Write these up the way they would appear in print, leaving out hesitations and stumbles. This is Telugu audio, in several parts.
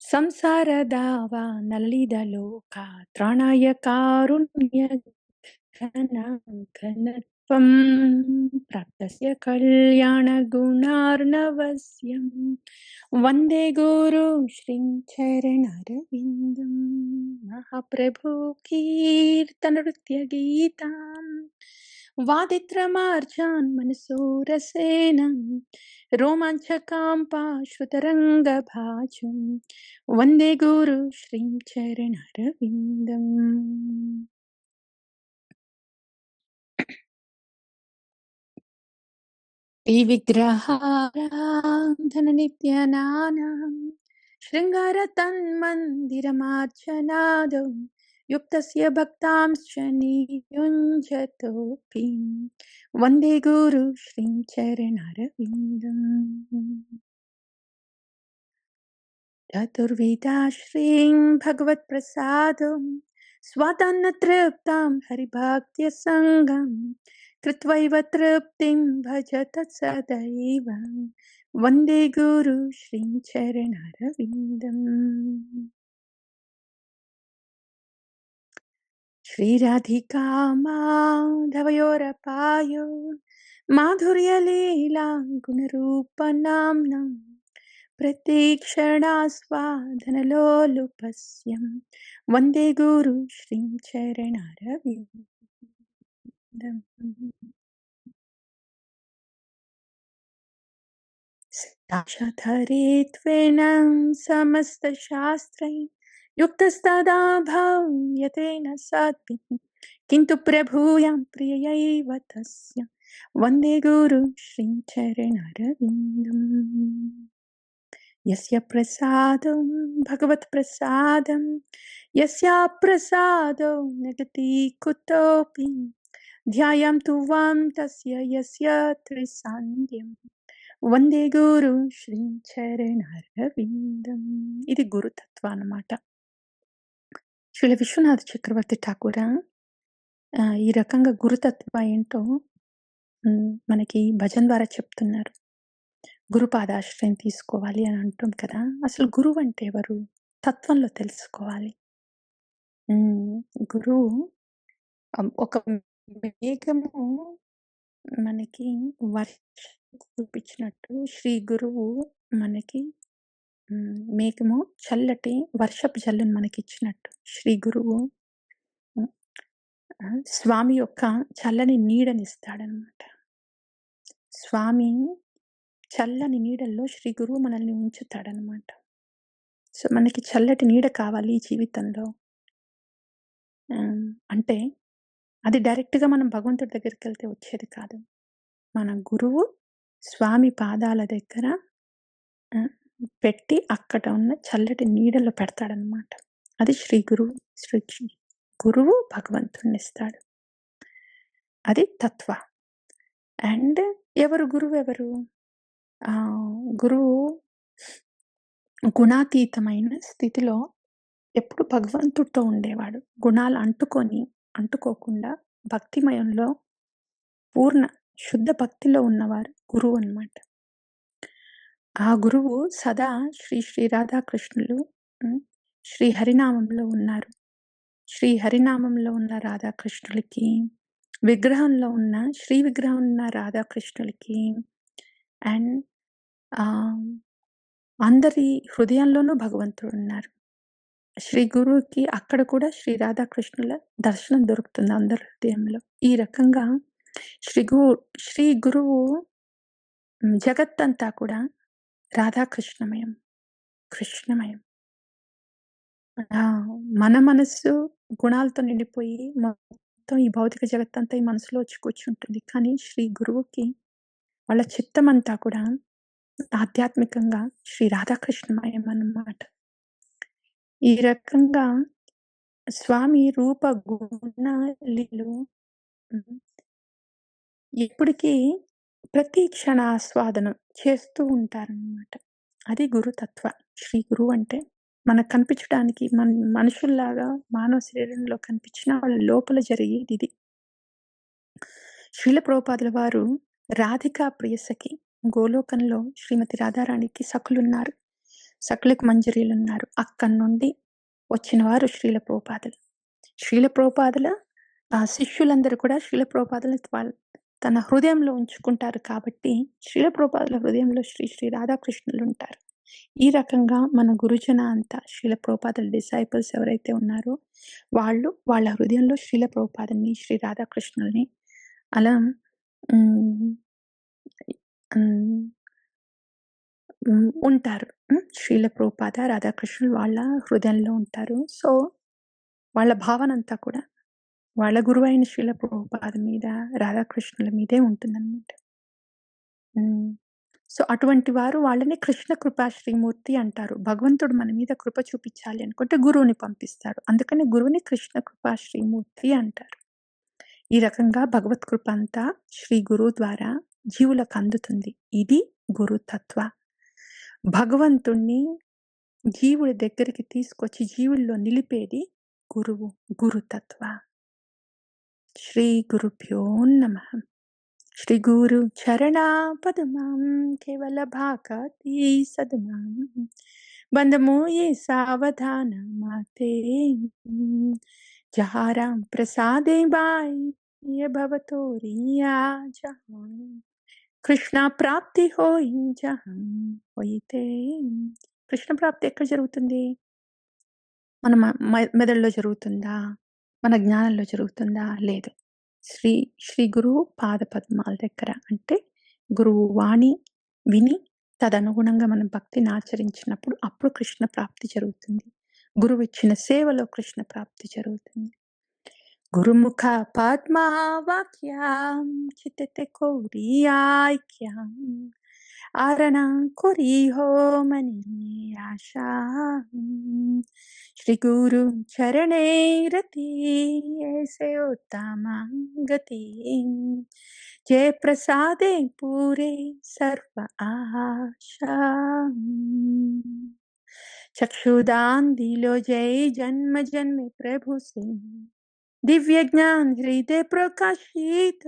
సంసారదావ నలిదలోక త్రాణాయ కారుణ్య ఘనత్వం ప్రాప్తస్య కళ్యాణ గుణార్ణవస్యం వందే గురు శ్రీ చరణారవిందం మహాప్రభు కీర్తన నృత్య గీతాం వాదిత్రమార్జాన్ మనసోరసేనం రోమాంచకాం పాశ్రుతరంగభాజం వందే గురు శ్రీ చరణారవిందం. ఈ విగ్రహారాధన నిత్యనానాం శృంగార తన్మందిరమార్చనాదౌ యుక్తస్య భక్తాంశ్చ నియుంజతోపి వందే గురు శ్రీ చరణారవిందం. చతుర్విధా శ్రీం భగవత్ ప్రసాదం స్వాదాన్న తృప్తాం హరిభక్త్య సంగం కృత్వైవ తృప్తిం భజత సదైవ వందే గురు శ్రీ చరణారవిందం. శ్రీరాధికా మాధవయోరపాయో మాధుర్యలీలా గుణరూపనామ్నం ప్రతీక్షణాస్వాదనలోలుపస్యం వందే గురు శ్రీ చరణారవిందం. సాక్షాధరేత్వేన సమస్తశాస్త్రై యుక్తస్తదా భావ్యతేన సాత్విక్ కింటు ప్రభూయాం ప్రియయైవ తస్య వందే గురు శ్రీ చరణారవిందం. యస్య ప్రసాదం భగవత్ ప్రసాదం యస్యా ప్రసాదో నగతి కుతోపి ధ్యాయాం తు వాం తస్య యస్య త్రిసాంధ్యం వందే గురు శ్రీ చరణారవిందం. ఇది గురుతత్వ అన్నమాట. శ్రీల విశ్వనాథ చక్రవర్తి ఠాకూర ఈ రకంగా గురుతత్వ ఏంటో మనకి భజన్ ద్వారా చెప్తున్నారు. గురుపాదాశ్రయం తీసుకోవాలి అని అంటాం కదా. అసలు గురువు అంటే ఎవరు? తత్వంలో తెలుసుకోవాలి. గురువు ఒక మేఘము మనకి వర్షం చూపించినట్టు శ్రీ గురువు మనకి మేఘము చల్లటి వర్షపు జల్లును మనకి ఇచ్చినట్టు శ్రీ గురువు స్వామి యొక్క చల్లని నీడనిస్తాడనమాట. స్వామి చల్లని నీడల్లో శ్రీ గురువు మనల్ని ఉంచుతాడనమాట. సో మనకి చల్లటి నీడ కావాలి ఈ జీవితంలో అంటే అది డైరెక్ట్గా మనం భగవంతుడి దగ్గరికి వెళ్తే వచ్చేది కాదు. మన గురువు స్వామి పాదాల దగ్గర పెట్టి అక్కడ ఉన్న చల్లటి నీడలో పెడతాడనమాట. అది శ్రీ గురువు. శ్రీ గురువు భగవంతుడిని ఇస్తాడు. అది తత్వ. అండ్ ఎవరు గురువు? ఎవరు? గురువు గుణాతీతమైన స్థితిలో ఎప్పుడు భగవంతుడితో ఉండేవాడు. గుణాలు అంటుకోకుండా భక్తిమయంలో పూర్ణ శుద్ధ భక్తిలో ఉన్నవారు గురువు అన్నమాట. ఆ గురువు సదా శ్రీ శ్రీ రాధాకృష్ణులు శ్రీ హరినామంలో ఉన్నారు. శ్రీ హరినామంలో ఉన్న రాధాకృష్ణులకి, విగ్రహంలో ఉన్న శ్రీ విగ్రహం ఉన్న రాధాకృష్ణులకి అండ్ అందరి హృదయంలోనూ భగవంతుడు ఉన్నారు. శ్రీ గురువుకి అక్కడ కూడా శ్రీ రాధాకృష్ణుల దర్శనం దొరుకుతుంది అందరి హృదయంలో. ఈ రకంగా శ్రీ గురువు జగత్తంతా కూడా రాధాకృష్ణమయం, కృష్ణమయం. మన మనస్సు గుణాలతో నిండిపోయి మొత్తం ఈ భౌతిక జగత్తంతా ఈ మనసులో వచ్చి కూర్చుంటుంది. కానీ శ్రీ గురువుకి వాళ్ళ చిత్తం అంతా కూడా ఆధ్యాత్మికంగా శ్రీ రాధాకృష్ణమయం అన్నమాట. ఈ రకంగా స్వామి రూప గుణాలు ఎప్పటికీ ప్రతి క్షణ ఆస్వాదన చేస్తూ ఉంటారన్నమాట. అది గురుతత్వ. శ్రీ గురువు అంటే మనకు కనిపించడానికి మనుషుల్లాగా మానవ శరీరంలో కనిపించిన వాళ్ళ లోపల జరిగేది ఇది. శ్రీల ప్రభుపాదుల వారు రాధికా ప్రియసఖి గోలోకంలో శ్రీమతి రాధారాణికి సఖులున్నారు. సక్లిక్ మంజరీలున్నారు. అక్కడి నుండి వచ్చిన వారు శ్రీల ప్రభుపాదులు. శ్రీల ప్రభుపాదుల శిష్యులందరూ కూడా శ్రీల ప్రభుపాదులని తన హృదయంలో ఉంచుకుంటారు కాబట్టి, శ్రీల ప్రభుపాదుల హృదయంలో శ్రీ శ్రీ రాధాకృష్ణులుంటారు. ఈ రకంగా మన గురుజన అంతా శ్రీల ప్రభుపాదుల డిసైపుల్స్ ఎవరైతే ఉన్నారో, వాళ్ళు వాళ్ళ హృదయంలో శ్రీల ప్రభుపాదుని, శ్రీ రాధాకృష్ణుల్ని అలా హ్మ్. హ్మ్. ఉంటారు. శ్రీల ప్రభుపాద, రాధాకృష్ణులు వాళ్ళ హృదయంలో ఉంటారు. సో, వాళ్ళ భావనంతా కూడా వాళ్ళ గురువైన శ్రీల ప్రభుపాద మీద, రాధాకృష్ణుల మీదే ఉంటుందనమాట. హ్మ్. సో, అటువంటి వారు వాళ్ళని కృష్ణ కృపా శ్రీమూర్తి అంటారు. భగవంతుడు మన మీద కృప చూపించాలి అనుకుంటే గురువుని పంపిస్తాడు. అందుకని గురువుని కృష్ణ కృపా శ్రీమూర్తి అంటారు. ఈ రకంగా భగవత్ కృప అంతా శ్రీ గురువు ద్వారా జీవులకు అందుతుంది. ఇది గురుతత్వ. భగవంతుణ్ణి జీవుడి దగ్గరికి తీసుకొచ్చి జీవుల్లో నిలిపేది గురువు, గురుతత్వ. శ్రీ గురుభ్యో నమః. శ్రీ గురు చరణా పద్మం కేవల భాకతి సద్మం బంధము ఏ సావధాన మాతే జహారాం ప్రసాదే బాయ్ ये భవతోరియా జహాం కృష్ణ ప్రాప్తి హోయి జహం హోయితే. కృష్ణ ప్రాప్తి ఎక్కడ జరుగుతుంది? మన మెదడులో జరుగుతుందా? మన జ్ఞానంలో జరుగుతుందా? లేదు. శ్రీ శ్రీ గురువు పాద పద్మాల దగ్గర. అంటే గురువు వాణి విని తదనుగుణంగా మనం భక్తిని ఆచరించినప్పుడు అప్పుడు కృష్ణ ప్రాప్తి జరుగుతుంది. గురువు ఇచ్చిన సేవలో కృష్ణ ప్రాప్తి జరుగుతుంది. గురుముఖ పద్మావాక్యాం చిత్తతే కోరియాఖ్యాం ఆరణ కొరి హోమని ఆశా శ్రీ గురు చరణే రతి ऐसे उत्तम गति जय प्रसादे पूरे सर्व आशा चक्षुदान दिलो जय जन्म जन्म प्रभु से दिव्य ज्ञान हृदय प्रकाशित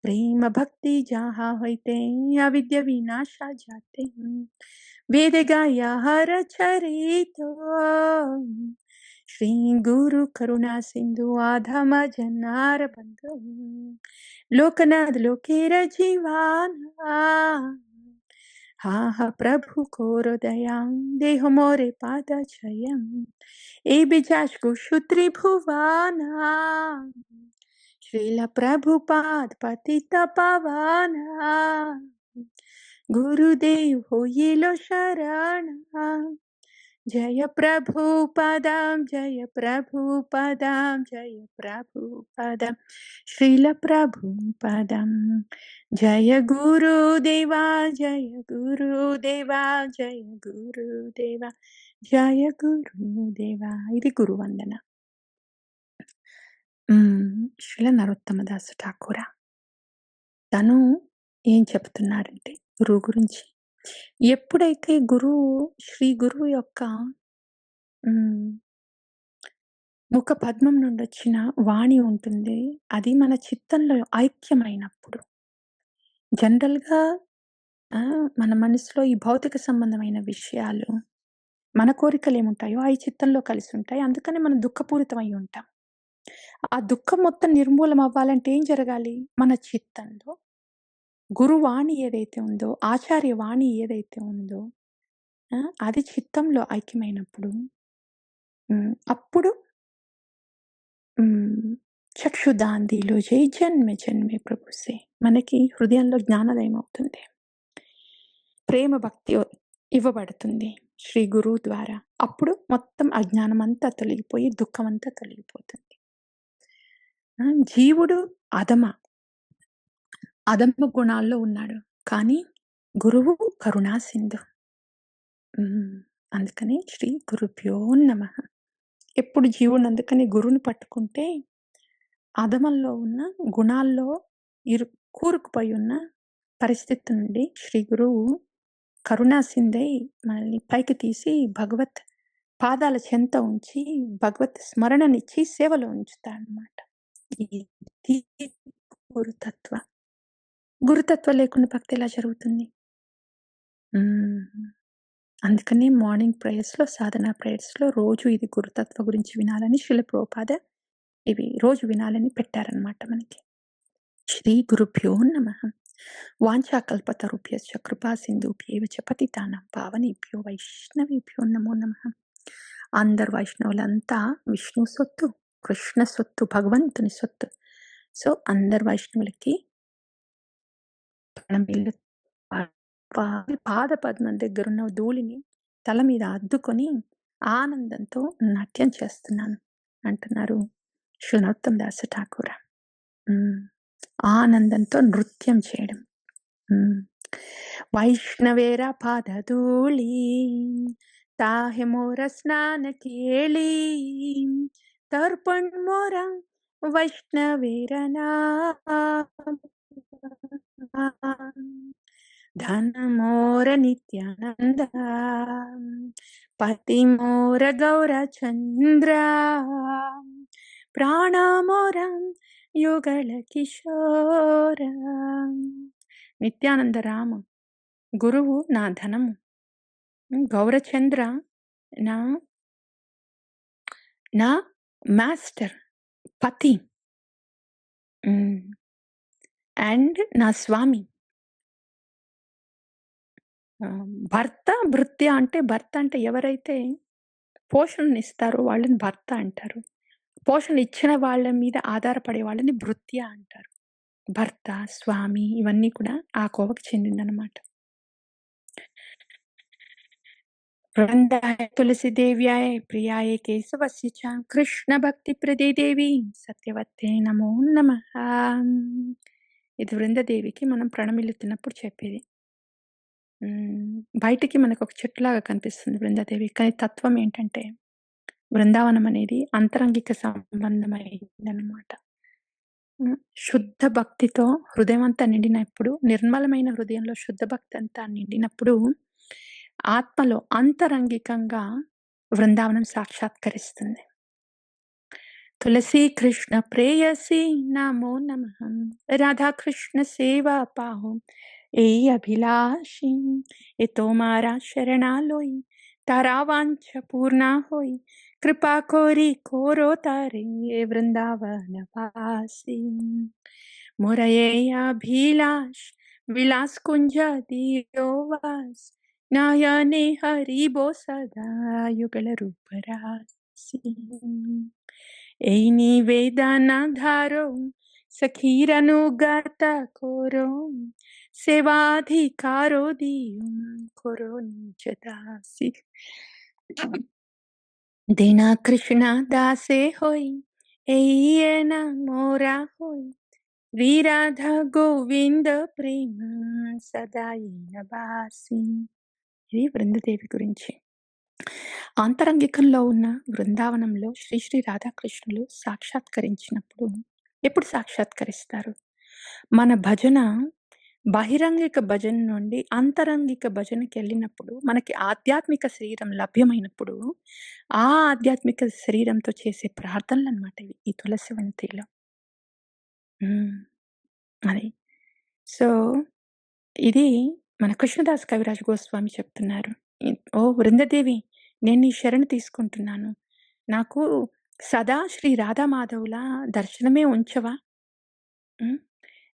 प्रेम भक्ति जहाँ होते अविद्या विनाशा जाते वेद गाया हर चरित श्री गुरु करुणा सिंधु आधम जनार बंधु लोकनाथ लोकेर जीवाना हा प्रभु कोरो दयां देह मोरे पाद चयं ए बिजाज कुशु त्रिभुवाना श्रील प्रभुपाद पतित पावाना गुरुदेव हो ये लो शरण जय प्रभुपदं जय प्रभुपदं जय प्रभुपदं श्रील प्रभुपदं जय गुरुदेवा जय गुरुदेवा जय गुरुदेवा జయ గురుదేవా. ఇది గురువందన. శ్రీల నరోత్తమదాసు ఠాకూర తను ఏం చెప్తున్నారంటే గురువు గురించి, ఎప్పుడైతే శ్రీ గురువు యొక్క ముఖ పద్మం నుండి వచ్చిన వాణి ఉంటుంది, అది మన చిత్తంలో ఐక్యమైనప్పుడు జనరల్గా మన మనసులో ఈ భౌతిక సంబంధమైన విషయాలు, మన కోరికలు ఏముంటాయో అవి చిత్తంలో కలిసి ఉంటాయి. అందుకని మనం దుఃఖపూరితమై ఉంటాం. ఆ దుఃఖం మొత్తం నిర్మూలం అవ్వాలంటే ఏం జరగాలి? మన చిత్తంలో గురువాణి ఏదైతే ఉందో, ఆచార్య వాణి ఏదైతే ఉందో అది చిత్తంలో ఐక్యమైనప్పుడు అప్పుడు చక్షుదాందిలో జై జన్మే జన్మే ప్రభుసే మనకి హృదయంలో జ్ఞానోదయం అవుతుంది. ప్రేమ భక్తి ఇవ్వబడుతుంది శ్రీ గురువు ద్వారా. అప్పుడు మొత్తం అజ్ఞానం అంతా తొలగిపోయి దుఃఖం అంతా తొలగిపోతుంది. జీవుడు అధమ గుణాల్లో ఉన్నాడు, కానీ గురువు కరుణా సింధు. అందుకని శ్రీ గురుభ్యో నమః. ఎప్పుడు జీవుడు అందుకని గురువుని పట్టుకుంటే అధమంలో ఉన్న గుణాల్లో కూరుకుపోయి ఉన్న పరిస్థితి నుండి శ్రీ గురువు కరుణా సింధై మనల్ని పైకి తీసి భగవత్ పాదాల చెంత ఉంచి భగవత్ స్మరణనిచ్చి సేవలో ఉంచుతాడనమాట. ఇది గురుతత్వ. గురుతత్వం లేకుండా భక్తి ఎలా జరుగుతుంది? అందుకని మార్నింగ్ ప్రేయర్స్‌లో, సాధనా ప్రేయర్స్‌లో రోజు ఇది గురుతత్వ గురించి వినాలని శ్రీల ప్రభుపాద ఇవి రోజు వినాలని పెట్టారనమాట మనకి. శ్రీ గురుభ్యో నమః. వాంఛాకల్పతరుభ్యశ్చ కృపా సింధుభ్యేవ చ పతితానాం పావనేభ్యో వైష్ణవేభ్యో నమో నమః. అందరు వైష్ణవులంతా విష్ణు సొత్తు, కృష్ణ సొత్తు, భగవంతుని సొత్తు. సో, అందరు వైష్ణవులకి ప్రణమిల్లు వారి పాద పద్మం దగ్గరున్న ధూళిని తల మీద అద్దుకొని ఆనందంతో నాట్యం చేస్తున్నాను అంటున్నారు శ్రీ నరోత్తమ దాస ఠాకూర. ఆనందంతో నృత్యం చేయడం. వైష్ణవేర పాదధూళి તાહે મોર સ્નાન કેળી તર્પણ મોરા વૈષ્ણવેરના ધન મોર નિત્યાનંદ પતિ મોર ગૌરચંદ્ર ప్రాణ మోర యుగళ కిశోర. నిత్యానంద రామ గురువు నా ధనము, గౌరచంద్ర నా నా మాస్టర్ పతి అండ్ నా స్వామి. భర్త భృత్య అంటే భర్త అంటే ఎవరైతే పోషణనిస్తారో వాళ్ళని భర్త అంటారు. పోషణ ఇచ్చిన వాళ్ళ మీద ఆధారపడే వాళ్ళని భృత్య అంటారు. భర్త, స్వామి ఇవన్నీ కూడా ఆ కోవకు చెందిందనమాట. వృందాయ తులసిదేవ్యాయ ప్రియాయ కేశవస్య చ కృష్ణ భక్తి ప్రదే దేవి సత్యవతే నమో నమః. ఇది వృందదేవికి మనం ప్రణమిల్లుతున్నప్పుడు చెప్పేది. బయటికి మనకు ఒక చెట్టులాగా కనిపిస్తుంది వృందాదేవి, కానీ తత్వం ఏంటంటే బృందావనం అనేది అంతరంగిక సంబంధమైందనమాట. శుద్ధ భక్తితో హృదయం అంతా నిండినప్పుడు, నిర్మలమైన హృదయంలో శుద్ధ భక్తి అంతా నిండినప్పుడు ఆత్మలో అంతరంగికంగా వృందావనం సాక్షాత్కరిస్తుంది. తులసి కృష్ణ ప్రేయసి నమో నమః. రాధాకృష్ణ సేవా పాహో ఏ અભિલાષી એ તો મારા શરણાલોય તારા વાંછ પૂર્ણા હોઈ કૃપા કોરી કોરો તારે એ વૃંદાવન વાસી મોરયે અભિલાષ વિલાસ કુંજ દિયો વાસ નયને હરિબો સદા યુગલ રૂપ રાસી. এই নিবেদনা ধারো সখীরনুগত করো সেবাধিকারো দিও করো নিজ দাসী. দীনা কৃষ্ণ দাসে হই এই না মোরা হই శ్రీరాధా గోవింద ప్రేమ సదాయిన బాసి. ఇది వృందదేవి గురించి. ఆంతరంగికంలో ఉన్న బృందావనంలో శ్రీ శ్రీ రాధాకృష్ణులు సాక్షాత్కరించినప్పుడు ఎప్పుడు సాక్షాత్కరిస్తారు? మన భజన బహిరంగిక భజన నుండి అంతరంగిక భజనకి వెళ్ళినప్పుడు, మనకి ఆధ్యాత్మిక శరీరం లభ్యమైనప్పుడు ఆ ఆధ్యాత్మిక శరీరంతో చేసే ప్రార్థనలు అనమాట ఇవి, ఈ తులసి వనతిలో. అది. సో ఇది మన కృష్ణదాస్ కవిరాజ్ గోస్వామి చెప్తున్నారు. ఓ వృందదేవి, నేను నీ శరణు తీసుకుంటున్నాను, నాకు సదా శ్రీ రాధామాధవుల దర్శనమే ఉంచవా,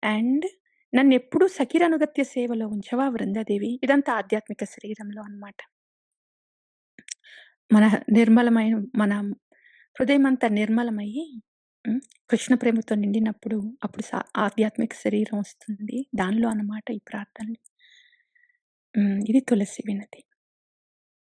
అండ్ నన్ను ఎప్పుడూ సఖీరనుగత్య సేవలో ఉంచవా వృందదేవి. ఇదంతా ఆధ్యాత్మిక శరీరంలో అన్నమాట. మన నిర్మలమైన మన హృదయం అంతా నిర్మలమయ్యి కృష్ణ ప్రేమతో నిండినప్పుడు అప్పుడు ఆధ్యాత్మిక శరీరం వస్తుంది. దానిలో అన్నమాట ఈ ప్రార్థనలు. ఇది తులసి వినతి.